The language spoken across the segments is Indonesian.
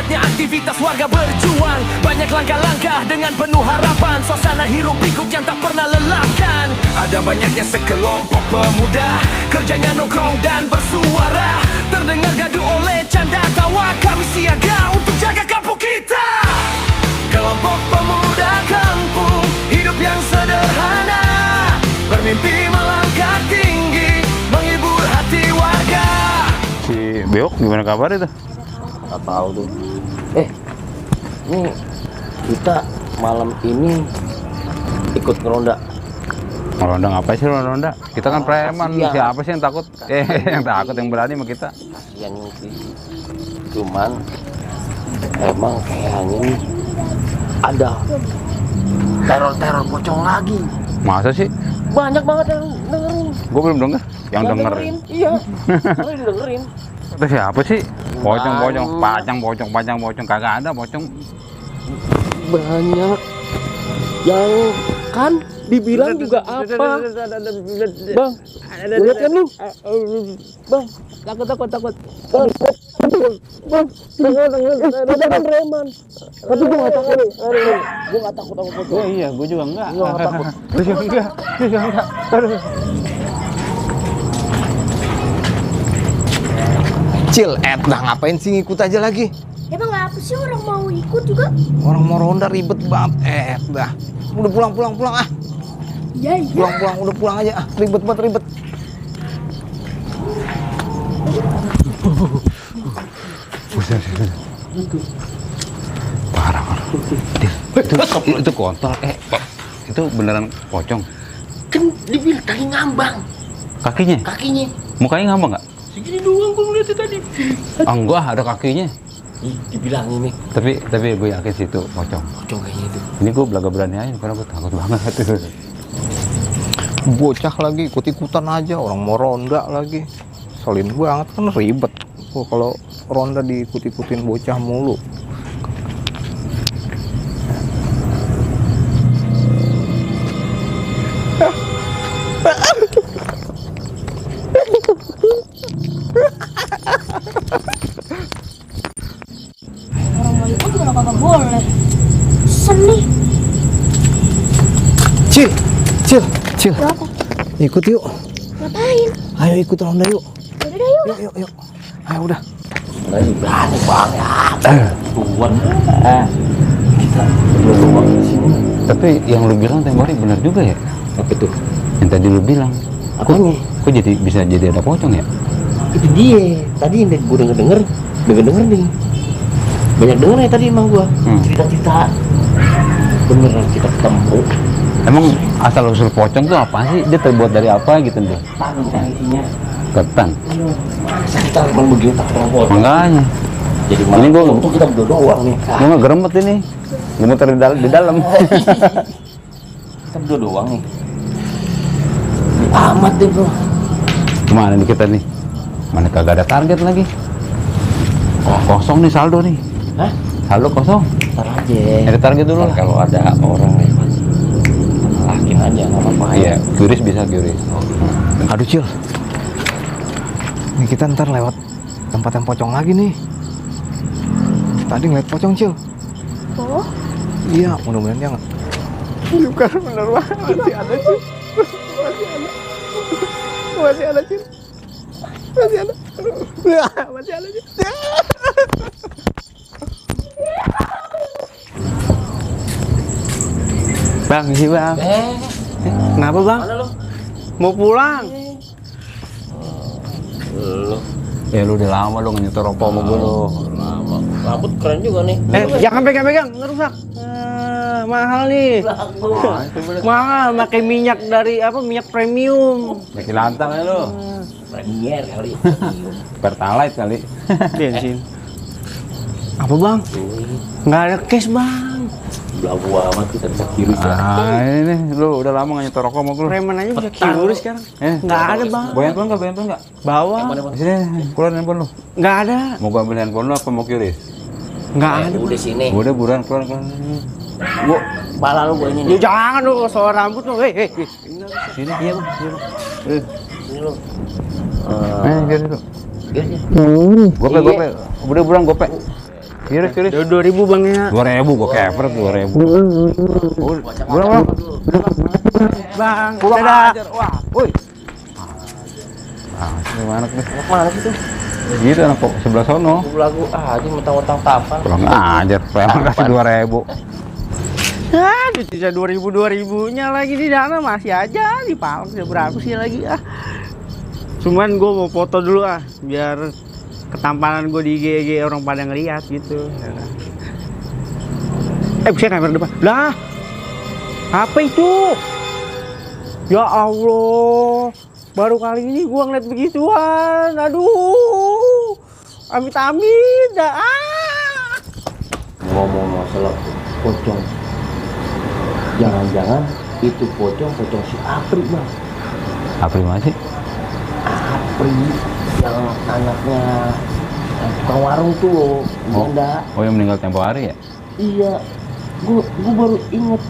padatnya aktivitas warga berjuang. Banyak langkah-langkah dengan penuh harapan. Suasana hiruk pikuk yang tak pernah lelahkan. Ada banyaknya sekelompok pemuda, kerjanya nongkrong dan bersuara. Terdengar gaduh oleh canda tawa. Kami siaga untuk jaga kampung kita. Kelompok pemuda kampung, hidup yang sederhana, bermimpi melangkah tinggi, menghibur hati warga. Si Beok gimana kabar itu? Nggak tahu tuh. Ini kita malam ini ikut ngeronda. Ronda ngapain sih ronda? Kita kan preman, kasihan. siapa sih yang takut? Yang takut, yang berani sama kita. Kasian ini sih. Cuman emang kayaknya nih ada teror-teror pocong lagi. Masa sih? Banyak banget yang dengerin. Gue belum denger. Yang denger. Iya. Lu dengerin. Itu siapa sih? Pocong, pocong, kagak ada pocong. Banyak yang kan dibilang juga apa? Bang, lihat kan lu? Bang, takut. Bang, jangan reman. Tapi gue nggak takut. Gue nggak takut sama pocong. Oh iya, gue juga enggak. Gue nggak takut. Gue juga enggak. Aduh. Cil, dah ngapain sih ngikut aja lagi? Emang apa sih orang mau ikut juga? Orang mau ronda ribet banget. Dah. Udah pulang ah. Iya. Pulang, udah pulang aja ah. Ribet banget. Parah. Itu kontol. Itu beneran pocong. Kan dibilang tadi ngambang Kakinya? Mukanya ngambang nggak? segini doang gue ngeliatnya tadi. Enggak, ada kakinya. Ih, dibilang ini Tapi gue yakin sih itu pocong. pocong kayaknya itu. Ini gue belaga berani aja karena gue takut banget. Bocah lagi ikut-ikutan aja. Orang mau ronda lagi. Selin banget kan ribet. Kalau ronda diikut-ikutin bocah mulu. Orang mau ikut juga kagak boleh. Seni. Cil. Berapa? Ikut yuk. Ngapain? Ayo ikut ronda yuk. Yaudah dah yuk. Yuk. Ayo udah. Lagi berani banget. Tuan. Kita berdua di sini. Tapi yang lu bilang tempo hari benar juga ya? Apa itu? Yang tadi lu bilang. Apanya? Kok jadi bisa jadi ada pocong ya? Itu dia. Tadi yang gue denger nih. Banyak denger ya tadi emang gua. Cerita-cerita. Beneran kita ketemu. Emang asal usul pocong tuh apa sih? Dia terbuat dari apa gitu deh? Tahu kan isinya. Ketan. Masa kita emang begitu tak pocong. Makanya. Jadi Ini gua untung kita berdua doang nih. Gue nggak geremet ini. Gue muter di dalam. Kita berdua doang nih. Amat deh bro. Kemana nih kita nih? Mana kagak ada target lagi? Kosong nih saldo nih. Hah? Saldo kosong. Ntar aja. Ada target dulu. Ntar kalau ada orang lewat, lakin aja nggak apa-apa. Iya, QRIS bisa QRIS. Aduh Cil. Nih kita ntar lewat tempat yang pocong lagi nih. Tadi ngeliat pocong Cil. Oh, Iya, mudah-mudahan jangan. Bukan bener banget. Masih ada Cil. Masih ada Cil. Masih ada. Masih ada Cil. Bang, sih bang. Kenapa bang? Mana lu? Mau pulang? Lu Ya lu udah lama lu nyetor rokok sama gue lu. lama. Rambut keren juga nih. Jangan pegang-pegang, ngerusak. Mahal nih. Mahal, pakai minyak dari minyak premium. Pakai lantang ya lu. Premier kali. Pertalite kali. Bensin. Apa bang? Nggak ada cash bang. Belagu amat kita bisa kiri ya. Ini lu udah lama nggak nyetor rokok sama gue. Preman aja bisa kiuri sekarang. Nggak ada bang. Bawa handphone nggak? Bawa. Di sini, keluar handphone lu. Nggak ada. Mau gua ambil handphone lu apa mau QRIS? Nggak ada. Udah sini. Udah buruan keluar. Gua pala lu gua ini Lu nih. jangan lu soal rambut lu. Hei. Sini. Iya bang. Sini lu. Biar dulu. Biar ya. Gope. Udah buruan gope. Kiris. 2.000 bang ya. 2.000 gua keper 2.000. Berapa? Bang, Pulang dadah. ajar. Wah, woi. Gimana nih? Mana gitu? Gitu anak kok sebelah sono. Lagu aja mentang-mentang tapan. Kurang ajar, preman kasih 2.000. Ah, sisa 2.000-2.000-nya lagi di sana masih aja di palak berapa sih lagi ah. Cuman gue mau foto dulu ah, biar ketampanan gue di IG orang pada ngeliat gitu. Saya kamera depan. Lah, apa itu? Ya Allah, baru kali ini gue ngeliat begituan. Aduh, amit-amit dah. Ah. Ngomong masalah pocong. Jangan-jangan itu pocong si Apri, Bang. Apa mana sih? Apri yang anaknya tukang warung tuh loh, Bunda. Oh, yang meninggal tempo hari ya? Iya, gue baru inget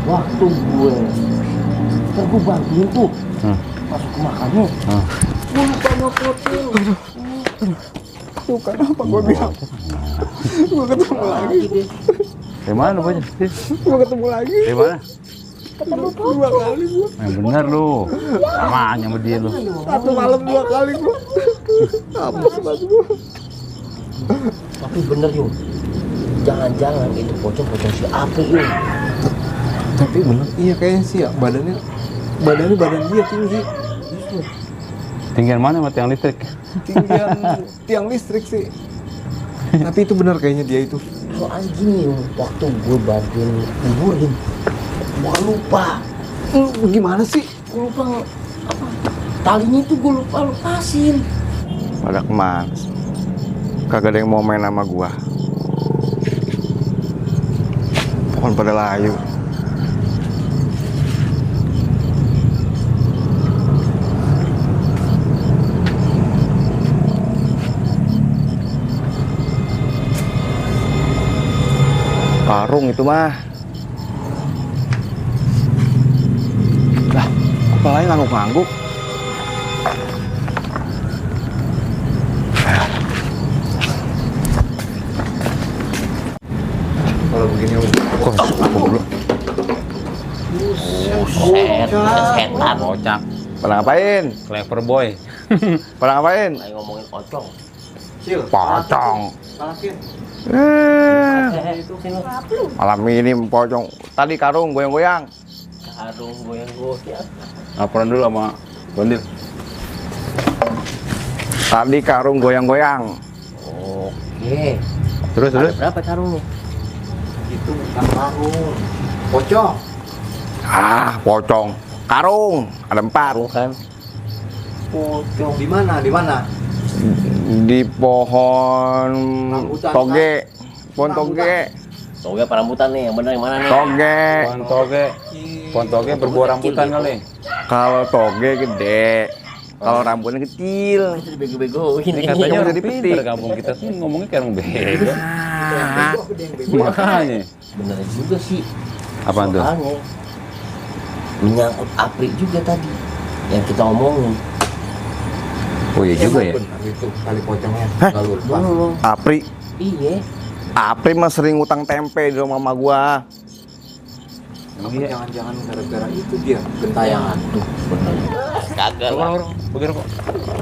waktu gue bantuin tuh masuk ke makamnya. Gue lupa nyopotin. Tuh kenapa gue bilang? Gue ketemu lagi. Dari mana lu aja? Gue ketemu lagi. Dari mana? Ketemu 2 kali gue. Yang bener lu. Samanya sama dia lu. Satu malam 2 kali gue. Hapus banget gue. Tapi bener yuk, jangan-jangan itu pocong si Apri yuk. Tapi bener, iya kayaknya sih ya. Badan dia tinggi. Tinggian mana sama tiang listrik? Tinggian tiang listrik sih. Tapi itu bener kayaknya dia itu. Soalnya gini yuk, waktu gue bantuin kuburin, gue lupa. Gimana sih? Gue lupa apa? Talinya itu gue lupa lepasin. Pada kemana? Kagak ada yang mau main sama gua. Pohon pada layu. Karung itu mah. Lah, apa lagi ngangguk-ngangguk? Kalau begini kok aku dulu. Setan. Kocak. Pada ngapain? Clever boy. Pada ngapain? Lagi ngomongin pocong. Pocong. Malam ini pocong. Tadi karung goyang-goyang. Karung goyang-goyang. Laporan dulu sama Bondil. Tadi karung goyang-goyang. Oke. Terus. Berapa karungnya? Itu bukan karung. Pocong. Ah, pocong. Karung. Ada 4. Karung kan? Pocong. Di mana? Di pohon Rambutan, toge. Pohon toge. Toge apa rambutan nih? Yang benar yang mana nih? Toge. Pohon toge berbuah rambutan kali. Kalau toge gede. Kalau rambutnya kecil. Itu dibego-begoin. Ini katanya Iya, orang jadi pintar petik. kampung kita tuh ngomongnya kayak orang bego. Makanya. Bener juga sih. Apaan tuh? Soalnya menyangkut Apri juga tadi yang kita omongin. Oh iya juga ya. Itu kali pocongnya. Belum. Apri. Iya. Apri mah sering utang tempe di rumah mama gua. Iya. Jangan-jangan gara-gara itu dia gentayangan. Tuh, bener. Kagak lah. Bagi rokok.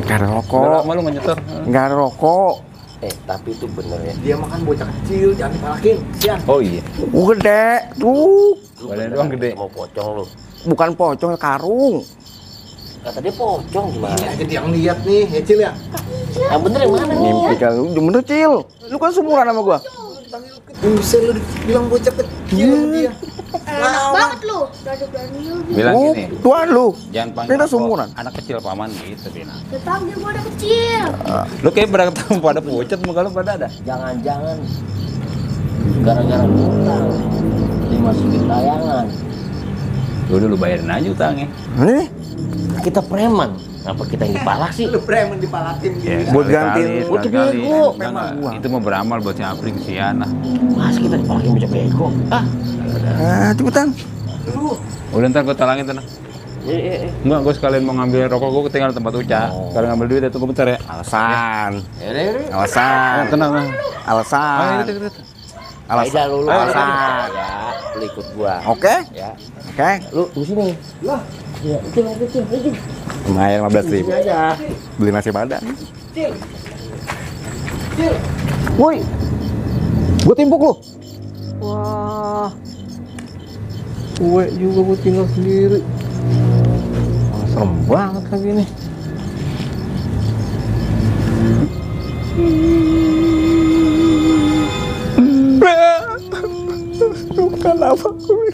Gak ada Udah rokok. lama lu nyetor. Gak ada rokok. Tapi itu bener ya. Dia makan bocah kecil, jangan dipalakin. Sian. Oh iya. Gede. Tuh. Lu Badannya bener doang gede. mau pocong lu. Bukan pocong, karung. Kata dia pocong gimana? aja dia yang lihat nih, ya Cil ya. Yang bener yang mana nih? Mimpi kan lu bener Cil. Lu kan seumuran sama gua. Buset lu bilang bocah kecil sama dia. Enak banget lu. Berani-berani lu. Bilang gini. Tuan lu. Jangan panggil Kita aku seumuran. anak kecil paman gitu Bina. Dipanggil gua udah kecil. Lu kayak pernah ketemu pada pucet muka lu pada ada. Jangan-jangan gara-gara utang dimasukin tayangan. Udah lu bayarin aja utangnya. Nih, Kita preman. Kenapa kita yang dipalak sih? lu preman dipalakin Ya, buat sekali-kali, gantiin. Bocah sekali-kali. bego. Enggak, enggak. Itu mau beramal buat si Apri kesian lah. Mas kita dipalakin bocah bego. Ah, Ah, cepetan. Udah ntar gue talangin tenang. Enggak, gue sekalian mau ngambil rokok, gue ketinggalan tempat Uca. Sekalian ngambil duit, tunggu bentar ya. Alasan. Yaudah. Alasan. Tenang, tenang. Alasan. Ayo lu Alasan. ya, lu ikut gua. Oke? Ya. Oke. Lu tunggu sini. Lah. Ya, itu. Lumayan 15.000. Aja. Beli nasi padang. Woi. Gue timpuk lu. Wah. Gue juga gue tinggal sendiri. Wah, serem banget lagi nih. Kenapa gue?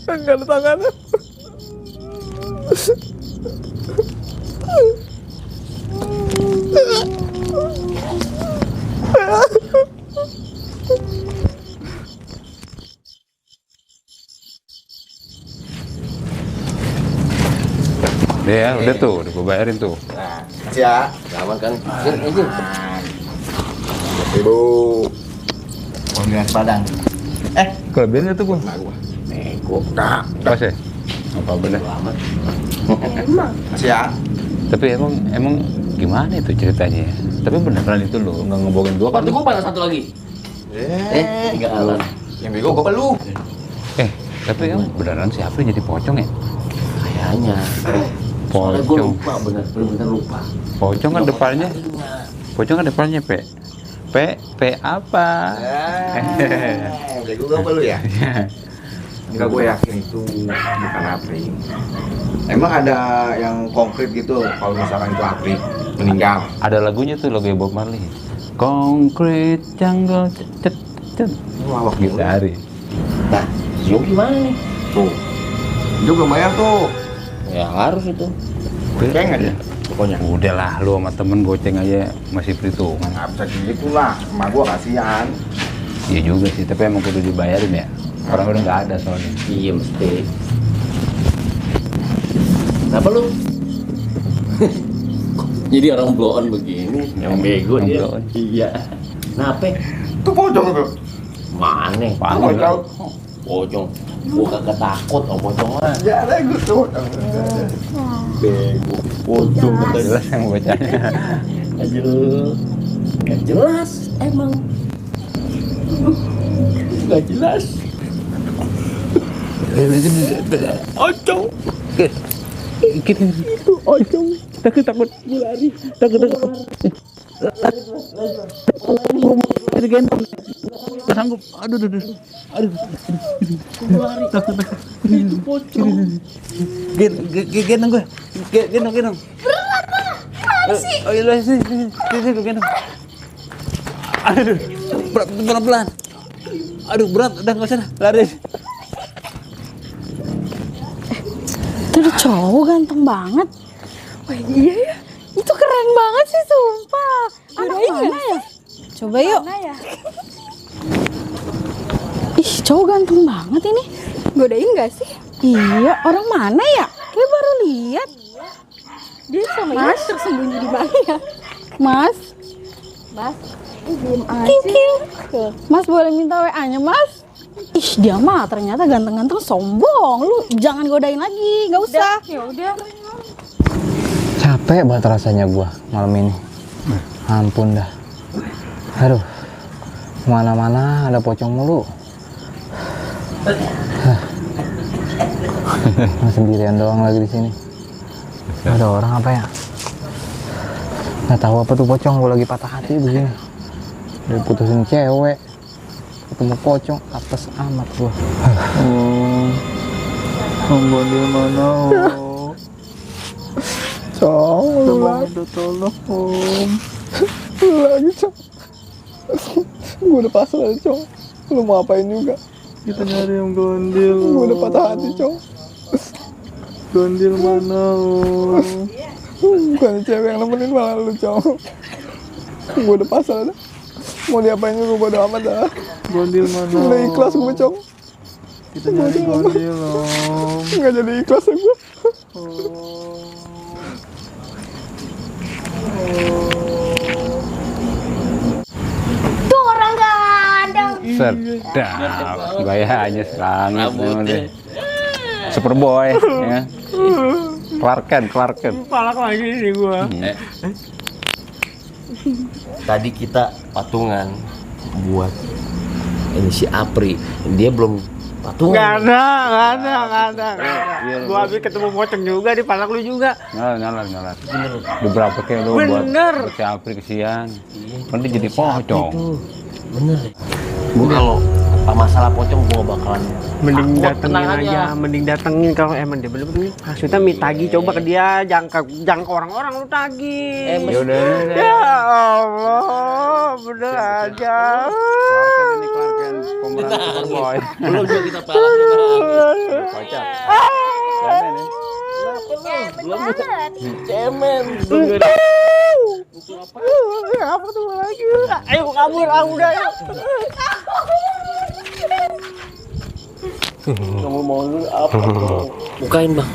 Enggak ada tangannya. Ya, udah tuh, udah gue bayarin tuh. Nah, ya, aman kan? Ini. 1.000. Mau beli nasi padang. Kelebihan itu gue. Nego. Nah, Pas ya? Apa bener? Amat. masih ya. Tapi emang gimana itu ceritanya ya? Tapi beneran itu lo nggak ngebohongin gue kan? Waktu gua panas satu lagi. 3 alat. Yang bego gue lu. Tapi emang beneran siapa yang jadi pocong ya? Kayaknya. Soalnya gua Pocong. lupa, bener-bener lupa. Pocong kan depannya. Pocong kan depannya P. P apa? Bego gue lu ya? Enggak, gue yakin itu bukan Apri. Emang ada yang konkret gitu kalau misalkan itu Apri meninggal? Ada lagunya tuh, lagu Bob Marley. Concrete jungle cet cet. Lawak Gitu gitu. hari. Nah, Zio gimana nih? Tuh. Itu belum bayar tuh. Ya harus itu. Goceng aja. Pokoknya udahlah, lu sama temen goceng aja masih perhitungan. Nggak bisa gitu lah. Emak gue kasihan. Iya juga sih, tapi emang kudu dibayarin ya. Orang udah nggak ada soalnya. Iya mesti. Kenapa lu? Jadi orang blow on begini, yang bego Orang dia. blow on. Iya. Kenapa? Itu pocong itu. Mana? Panggil. Pocong. Gua kagak takut sama pocong mah. Ya ada gue tuh. Bego. Pocong kagak Jelas yang bacanya. Gak jelas emang. Gak jelas. Pocong. Gini. Itu pocong. Takut gue lari. Takut. Itu gendong. Gak sanggup. Aduh. Takut. Itu pocong. Gendong gue. Gendong. Oh iya, sini gue gendong. Aduh, pelan-pelan. Aduh, berat, udah nggak usah, lari. Itu ada cowok ganteng banget. Wah iya ya, itu keren banget sih sumpah. Anak mana ya? Coba yuk. Ih, cowok ganteng banget ini. Godain gak sih? Iya, orang mana ya? Kayak baru lihat. Dia sama Mas tersembunyi di mana ya? Mas, diem aja. Thank you. Mas boleh minta WA-nya, Mas? Ih, dia mah ternyata ganteng-ganteng sombong. Lu jangan godain lagi, nggak usah. Ya udah. Capek banget rasanya gua malam ini. Ampun dah. Aduh. Mana-mana ada pocong mulu. Sendirian doang lagi di sini. Ada orang apa ya? Nggak tahu apa tuh pocong. Gua lagi patah hati begini. Udah putusin cewek. Ketemu pocong, apes amat gua. Om Gondel mana Om? Cong, lu lagi. Udah tolong Om. Lu lagi, Cong. Gua udah pasrah, Cong. Lu mau apain juga? Kita nyari Om Gondel. Gua udah patah hati, Cong. Gondel mana Om? Bukan cewek yang nemenin malah lu, Cong. Gua udah pasrah dah. Mau diapain juga bodo amat dah. Gondel mana? Udah ikhlas gua, Cong. Kita nyari Gondel Om. Nggak jadi ikhlas gua. Sedap. Gayanya sangat. memang deh. Superboy. Ya. Clark Kent. Palak lagi nih gua. Tadi kita patungan buat ini si Apri, dia belum patungan. Nggak ada. Gua habis ketemu pocong juga di palak lu juga. Nyalar. Udah berapa kayak lu buat Bener. si Apri kesian. Kan dia jadi pocong. Bener. Gua kalau masalah pocong gua bakalan Mending takut, datengin tenang aja, mending datengin kalau emang dia bener-bener. Maksudnya tagi coba ke dia, jangka orang-orang lu tagi. Ya udah. Ya Allah, bener aja. Clark Kent pemeran Superboy. Belum juga kita palak. Kocak. Belum cemen. Apa tuh lagi? Ayo kabur, udah ya. Kamu mau dulu apa? Bukain bang.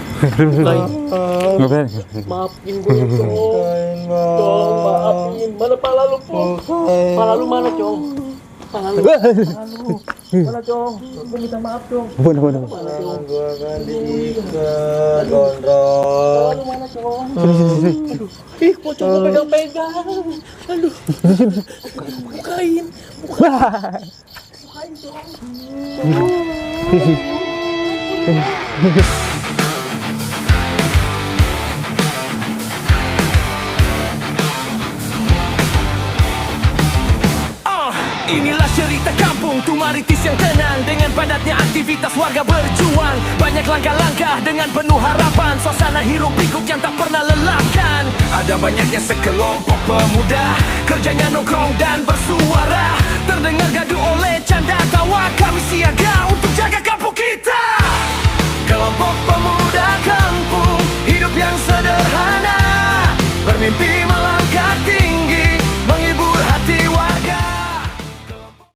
Bukain. Maafin gue Cong. Cong maafin. Mana pala lu Cong? Pala lu mana Cong? Pala lu. Mana Cong? Gue minta maaf Cong. Bener. Pala Cong. Gua akan diikat, gondrong. Pala lu mana Cong? Aduh. Ih pocong gue pegang-pegang. Aduh. Bukain. Bukain Cong. Inilah cerita kampung Tumaritis yang tenang dengan padatnya aktivitas warga berjuang. Banyak langkah-langkah dengan penuh harapan. Suasana hiruk pikuk yang tak pernah lelahkan. Ada banyaknya sekelompok pemuda kerjanya nongkrong dan bersuara. Terdengar gaduh oleh canda tawa. Kami siaga untuk jaga kampung kita. Kelompok pemuda kampung hidup yang sederhana, bermimpi